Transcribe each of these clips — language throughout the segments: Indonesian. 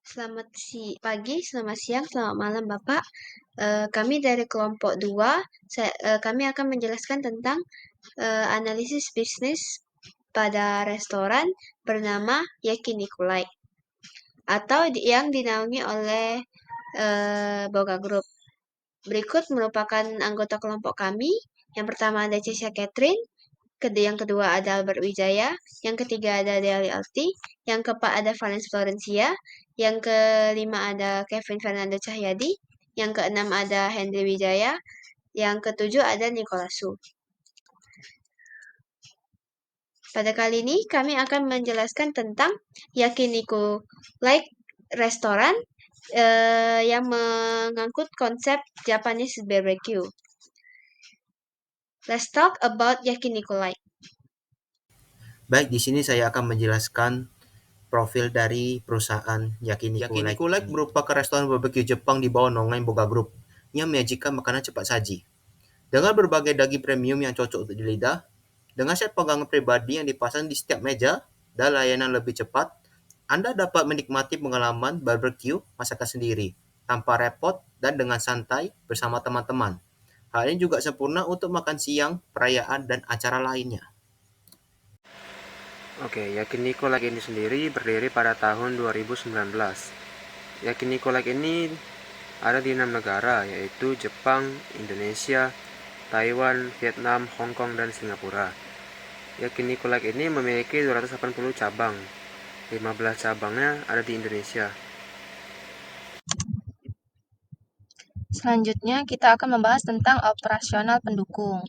Pagi, selamat siang, selamat malam Bapak. Kami dari kelompok 2, kami akan menjelaskan tentang analisis bisnis pada restoran bernama Yakinikulai atau yang dinaungi oleh Boga Group. Berikut merupakan anggota kelompok kami. Yang pertama ada Cisha Catherine, yang kedua ada Albert Wijaya, yang ketiga ada Deli Alti, yang keempat ada Valens Florencia, yang kelima ada Kevin Fernando Cahyadi, yang keenam ada Henry Wijaya, yang ketujuh ada Nikolasu. Pada kali ini kami akan menjelaskan tentang Yakiniku Like Restoran yang mengangkut konsep Japanese barbecue. Let's talk about Yakiniku Like. Baik, di sini saya akan menjelaskan profil dari perusahaan Yakiniku Like. Yakiniku Like merupakan restoran barbecue Jepang di bawah naungan Boga Group yang menyajikan makanan cepat saji. Dengan berbagai daging premium yang cocok untuk di lidah, dengan set pegangan pribadi yang dipasang di setiap meja, dan layanan lebih cepat, Anda dapat menikmati pengalaman barbecue masakan sendiri, tanpa repot dan dengan santai bersama teman-teman. Hal ini juga sempurna untuk makan siang, perayaan, dan acara lainnya. Oke, Yakiniku Like ini sendiri berdiri pada tahun 2019. Yakiniku Like ini ada di 6 negara, yaitu Jepang, Indonesia, Taiwan, Vietnam, Hong Kong, dan Singapura. Yakiniku Like ini memiliki 280 cabang. 15 cabangnya ada di Indonesia. Selanjutnya, kita akan membahas tentang operasional pendukung.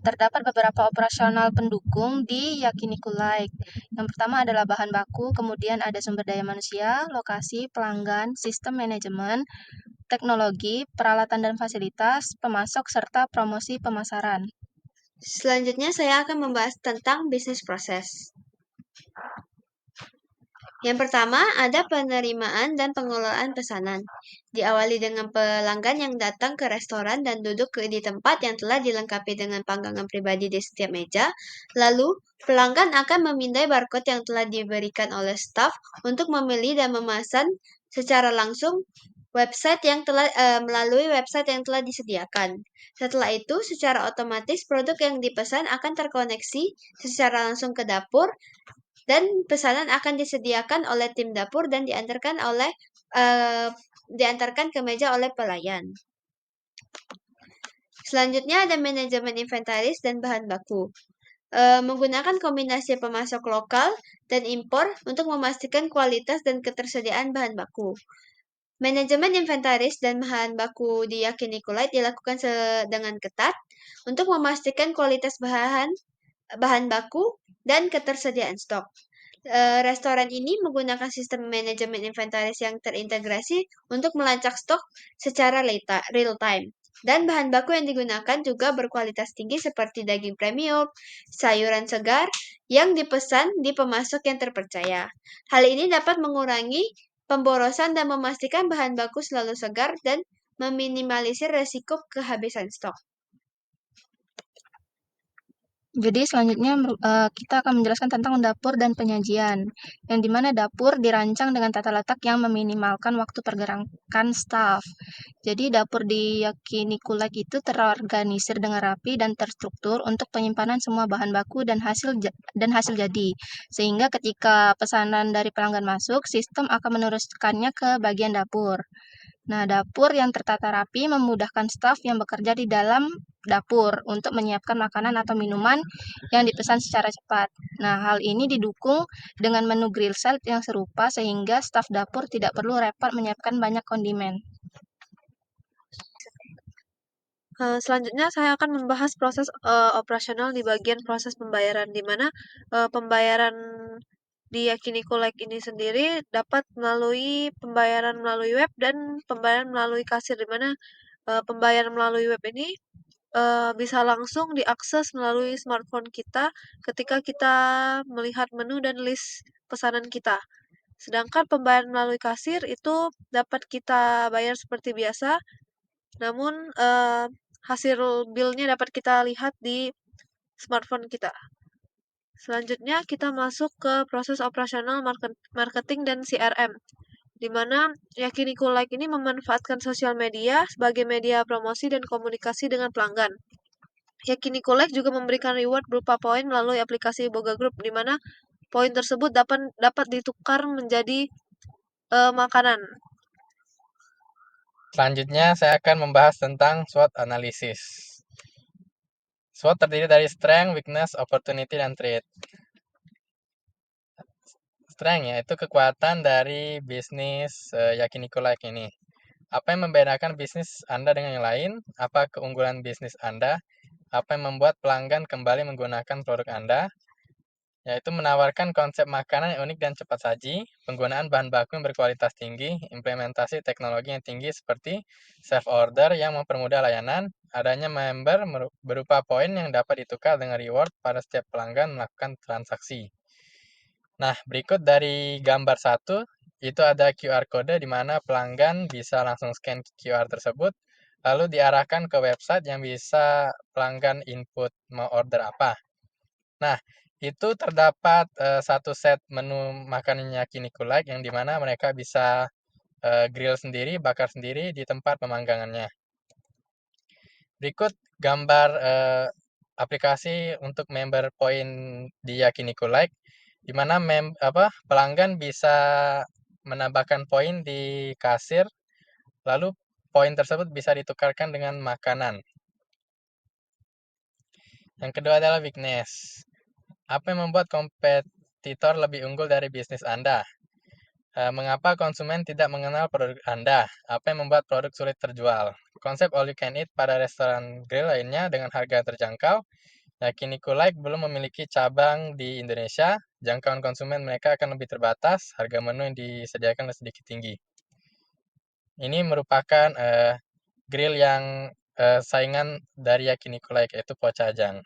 Terdapat beberapa operasional pendukung di Yakiniku Like. Yang pertama adalah bahan baku, kemudian ada sumber daya manusia, lokasi, pelanggan, sistem manajemen, teknologi, peralatan dan fasilitas, pemasok, serta promosi pemasaran. Selanjutnya saya akan membahas tentang bisnis proses. Yang pertama, ada penerimaan dan pengelolaan pesanan. Diawali dengan pelanggan yang datang ke restoran dan duduk di tempat yang telah dilengkapi dengan panggangan pribadi di setiap meja. Lalu, pelanggan akan memindai barcode yang telah diberikan oleh staf untuk memilih dan memesan secara langsung melalui website yang telah disediakan. Setelah itu, secara otomatis produk yang dipesan akan terkoneksi secara langsung ke dapur dan pesanan akan disediakan oleh tim dapur dan diantarkan ke meja oleh pelayan. Selanjutnya ada manajemen inventaris dan bahan baku. Menggunakan kombinasi pemasok lokal dan impor untuk memastikan kualitas dan ketersediaan bahan baku. Manajemen inventaris dan bahan baku di Yakiniku Like dilakukan dengan ketat untuk memastikan kualitas bahan baku dan ketersediaan stok. Restoran ini menggunakan sistem manajemen inventaris yang terintegrasi untuk melacak stok secara real time. Dan bahan baku yang digunakan juga berkualitas tinggi seperti daging premium, sayuran segar yang dipesan di pemasok yang terpercaya. Hal ini dapat mengurangi pemborosan dan memastikan bahan baku selalu segar dan meminimalisir resiko kehabisan stok. Jadi selanjutnya kita akan menjelaskan tentang dapur dan penyajian, yang dimana dapur dirancang dengan tata letak yang meminimalkan waktu pergerakan staf. Jadi dapur di Yakiniku Like itu terorganisir dengan rapi dan terstruktur untuk penyimpanan semua bahan baku dan hasil jadi, sehingga ketika pesanan dari pelanggan masuk, sistem akan meneruskannya ke bagian dapur. Nah, dapur yang tertata rapi memudahkan staf yang bekerja di dalam dapur untuk menyiapkan makanan atau minuman yang dipesan secara cepat. Nah, hal ini didukung dengan menu grill set yang serupa sehingga staf dapur tidak perlu repot menyiapkan banyak kondimen. Selanjutnya saya akan membahas proses operasional di bagian proses pembayaran, di mana pembayaran di Yakiniku Like ini sendiri dapat melalui pembayaran melalui web dan pembayaran melalui kasir, di mana pembayaran melalui web ini bisa langsung diakses melalui smartphone kita ketika kita melihat menu dan list pesanan kita. Sedangkan pembayaran melalui kasir itu dapat kita bayar seperti biasa, namun hasil bill-nya dapat kita lihat di smartphone kita. Selanjutnya kita masuk ke proses operasional marketing dan CRM, di mana Yakiniku Like ini memanfaatkan sosial media sebagai media promosi dan komunikasi dengan pelanggan. Yakiniku Like juga memberikan reward berupa poin melalui aplikasi Boga Group, di mana poin tersebut dapat ditukar menjadi makanan. Selanjutnya saya akan membahas tentang SWOT analysis. SWOT terdiri dari strength, weakness, opportunity, dan threat. Strength yaitu kekuatan dari bisnis Yakiniku Like ini. Apa yang membedakan bisnis Anda dengan yang lain? Apa keunggulan bisnis Anda? Apa yang membuat pelanggan kembali menggunakan produk Anda? Yaitu menawarkan konsep makanan yang unik dan cepat saji, penggunaan bahan baku yang berkualitas tinggi, implementasi teknologi yang tinggi seperti self-order yang mempermudah layanan, adanya member berupa poin yang dapat ditukar dengan reward pada setiap pelanggan melakukan transaksi. Nah, berikut dari gambar 1, itu ada QR code di mana pelanggan bisa langsung scan QR tersebut, lalu diarahkan ke website yang bisa pelanggan input mau order apa. Nah, itu terdapat satu set menu makanan Yakiniku Like yang dimana mereka bisa grill sendiri, bakar sendiri di tempat pemanggangannya. Berikut gambar aplikasi untuk member poin di Yakiniku Like, di mana pelanggan bisa menambahkan poin di kasir, lalu poin tersebut bisa ditukarkan dengan makanan. Yang kedua adalah weakness. Apa yang membuat kompetitor lebih unggul dari bisnis Anda? Mengapa konsumen tidak mengenal produk Anda? Apa yang membuat produk sulit terjual? Konsep all you can eat pada restoran grill lainnya dengan harga terjangkau. Yakiniku Like belum memiliki cabang di Indonesia. Jangkauan konsumen mereka akan lebih terbatas. Harga menu yang disediakan sedikit tinggi. Ini merupakan grill yang saingan dari Yakiniku Like, yaitu Pochajang.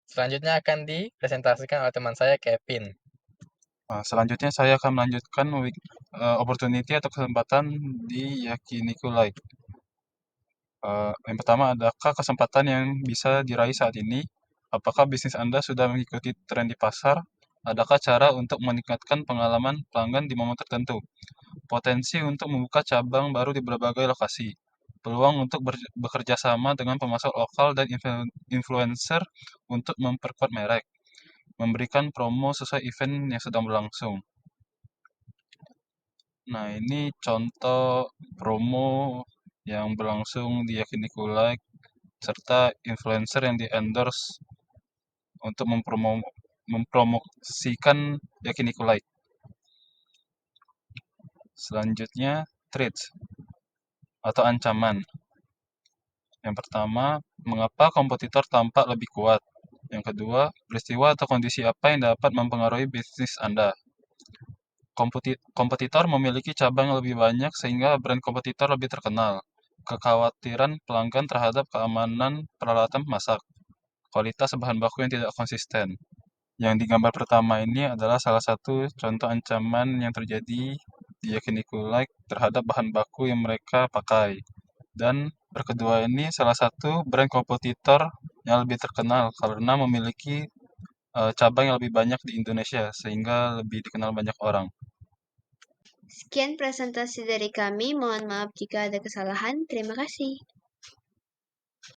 Selanjutnya akan dipresentasikan oleh teman saya, Kevin. Selanjutnya saya akan melanjutkan opportunity atau kesempatan di Yakiniku Like. Yang pertama, adakah kesempatan yang bisa diraih saat ini? Apakah bisnis Anda sudah mengikuti tren di pasar? Adakah cara untuk meningkatkan pengalaman pelanggan di momen tertentu? Potensi untuk membuka cabang baru di berbagai lokasi. Peluang untuk bekerja sama dengan pemasok lokal dan influencer untuk memperkuat merek. Memberikan promo sesuai event yang sedang berlangsung. Nah, ini contoh promo yang berlangsung di Yakiniku Like serta influencer yang di-endorse untuk mempromosikan Yakiniku Like. Selanjutnya, threats atau ancaman. Yang pertama, mengapa kompetitor tampak lebih kuat? Yang kedua, peristiwa atau kondisi apa yang dapat mempengaruhi bisnis Anda? Kompetitor memiliki cabang yang lebih banyak sehingga brand kompetitor lebih terkenal. Kekhawatiran pelanggan terhadap keamanan peralatan masak. Kualitas bahan baku yang tidak konsisten. Yang di gambar pertama ini adalah salah satu contoh ancaman yang terjadi di Yakiniku Like terhadap bahan baku yang mereka pakai. Dan berkedua ini salah satu brand kompetitor yang lebih terkenal karena memiliki cabang yang lebih banyak di Indonesia sehingga lebih dikenal banyak orang. Sekian presentasi dari kami. Mohon maaf jika ada kesalahan. Terima kasih.